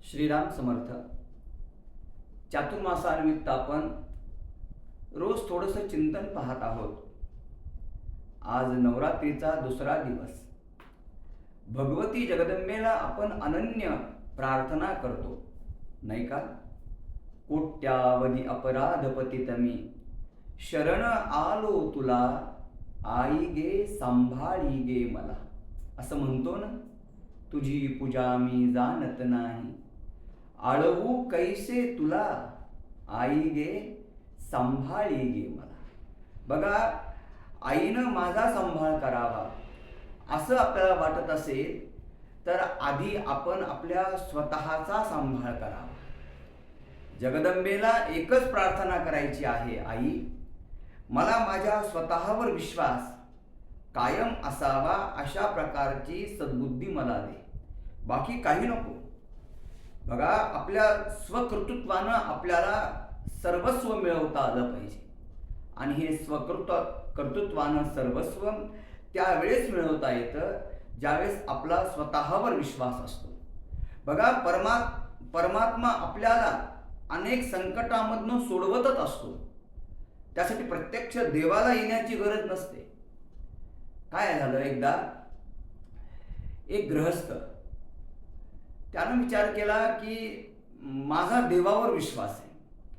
श्रीराम समर्थ. चातुर्मासानिमित्त आपण रोज थोडंसं चिंतन पाहत आहोत. आज नवरात्रीचा दुसरा दिवस. भगवती जगदंबेला आपण अनन्य प्रार्थना करतो, नाही का? कोट्यावधी अपराध पतितमी शरण आलो तुला, आई गे सांभाळी गे मला, असं म्हणतो ना. तुझी पूजा मी जाणत नाही, आळवू कैसे तुला, आई गे सांभाळी गे मला. बघा, आईनं माझा सांभाळ करावा असं आपल्याला वाटत असेल तर आधी आपण आपल्या स्वतःचा सांभाळ करावा. जगदंबेला एकच प्रार्थना करायची आहे, आई मला माझ्या स्वतःवर विश्वास कायम असावा, अशा प्रकारची सद्बुद्धी मला दे, बाकी काही नको. बघा, आपल्या स्वकर्तृत्वानं आपल्याला सर्वस्व मिळवता आलं पाहिजे. आणि हे कर्तृत्वानं सर्वस्व त्यावेळेस मिळवता येतं ज्यावेळेस आपला स्वतःवर विश्वास असतो. बघा, परमात्मा आपल्याला अनेक संकटामधनं सोडवतच असतो. त्यासाठी प्रत्यक्ष देवाला येण्याची गरज नसते. काय झालं, एकदा एक गृहस्थ त्यानं विचार केला की माझा देवावर विश्वास आहे,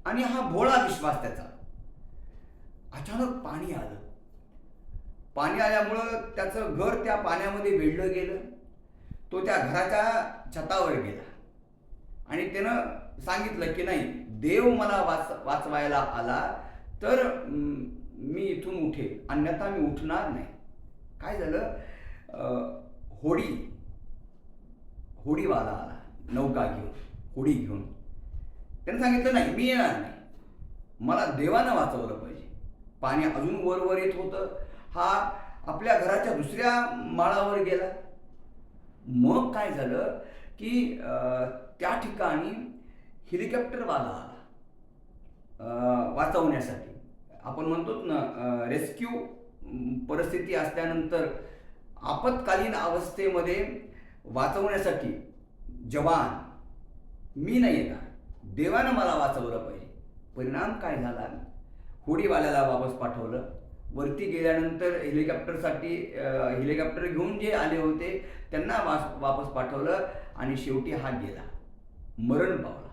आणि हा भोळा विश्वास त्याचा. अचानक पाणी आलं. पाणी आल्यामुळं त्याचं घर त्या पाण्यामध्ये वेढलं गेलं. तो त्या घराच्या छतावर गेला आणि त्यानं सांगितलं की नाही, देव मला वाचवायला आला तर मी इथून उठेन, अन्यथा मी उठणार नाही. काय झालं, होडीवाला आला, नौका घेऊन, होडी घेऊन. त्यानं सांगितलं नाही, मी येणार नाही, मला देवानं वाचवलं पाहिजे. पाणी अजून वर येत होतं. हा आपल्या घराच्या दुसऱ्या माळावर गेला. मग काय झालं की त्या ठिकाणी हेलिकॉप्टरवाला आला वाचवण्यासाठी. आपण म्हणतो ना, रेस्क्यू परिस्थिती असल्यानंतर आपत्कालीन अवस्थेमध्ये वाचवण्यासाठी जवान मी नाही येणार, देवानं मला वाचवलं पाहिजे. परिणाम काय झाला, होडीवाल्याला वापस पाठवलं. वरती गेल्यानंतर हेलिकॉप्टर घेऊन जे आले होते त्यांना वापस पाठवलं आणि शेवटी हा गेला, मरण पावला.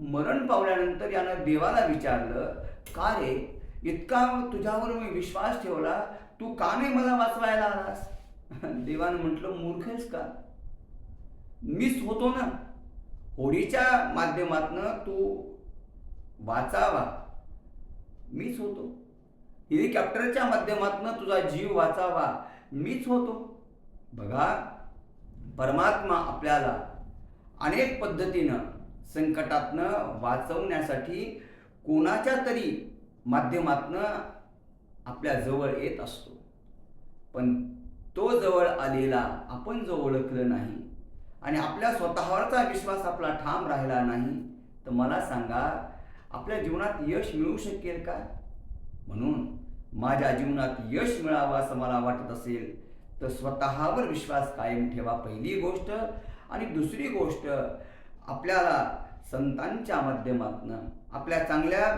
मरण पावल्यानंतर यानं देवाला विचारलं, का रे, इतका तुझ्यावर मी विश्वास ठेवला, तू का नाही मला वाचवायला आलास? देवानं म्हटलं, मूर्ख आहेस का? मीच होतो ना, होडीच्या माध्यमातनं तू वाचावा, मीच होतो. हेलिकॉप्टरच्या माध्यमातनं तुझा जीव वाचावा, मीच होतो. बघा, परमात्मा आपल्याला अनेक पद्धतीनं संकटातनं वाचवण्यासाठी कोणाच्या तरी माध्यमातनं आपल्या जवळ येत असतो. पण तो जवळ आलेला आपण जो ओळखलं नाही आणि आपल्या स्वतःवरचा विश्वास आपला ठाम राहिला नाही, तर मला सांगा, आपल्या जीवनात यश मिळू शकेल का? म्हणून माझ्या जीवनात यश मिळावं असं मला वाटत असेल तर स्वतःवर विश्वास कायम ठेवा, पहिली गोष्ट. आणि दुसरी गोष्ट, आपल्याला संतांच्या माध्यमातनं, आपल्या चांगल्या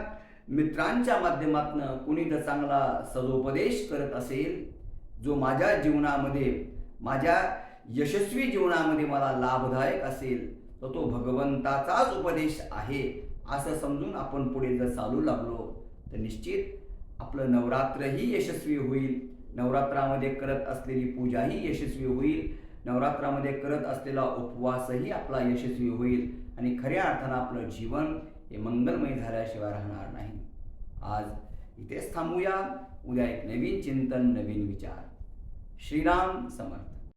मित्रांच्या माध्यमातनं कुणी जर चांगला सदुपदेश करत असेल, जो माझ्या जीवनामध्ये, माझ्या यशस्वी जीवनामध्ये मला लाभदायक असेल, तर तो भगवंताचाच उपदेश आहे असं समजून आपण पुढे जर चालू लागलो तर निश्चित आपलं नवरात्रही यशस्वी होईल. नवरात्रामध्ये करत असलेली पूजाही यशस्वी होईल. नवरात्रामध्ये करत असलेला उपवासही आपला यशस्वी होईल. आणि खऱ्या अर्थानं आपलं जीवन हे मंगलमय झाल्याशिवाय राहणार नाही. आज इथेच थांबूया. उद्या एक नवीन चिंतन, नवीन विचार. श्रीराम समर्थ.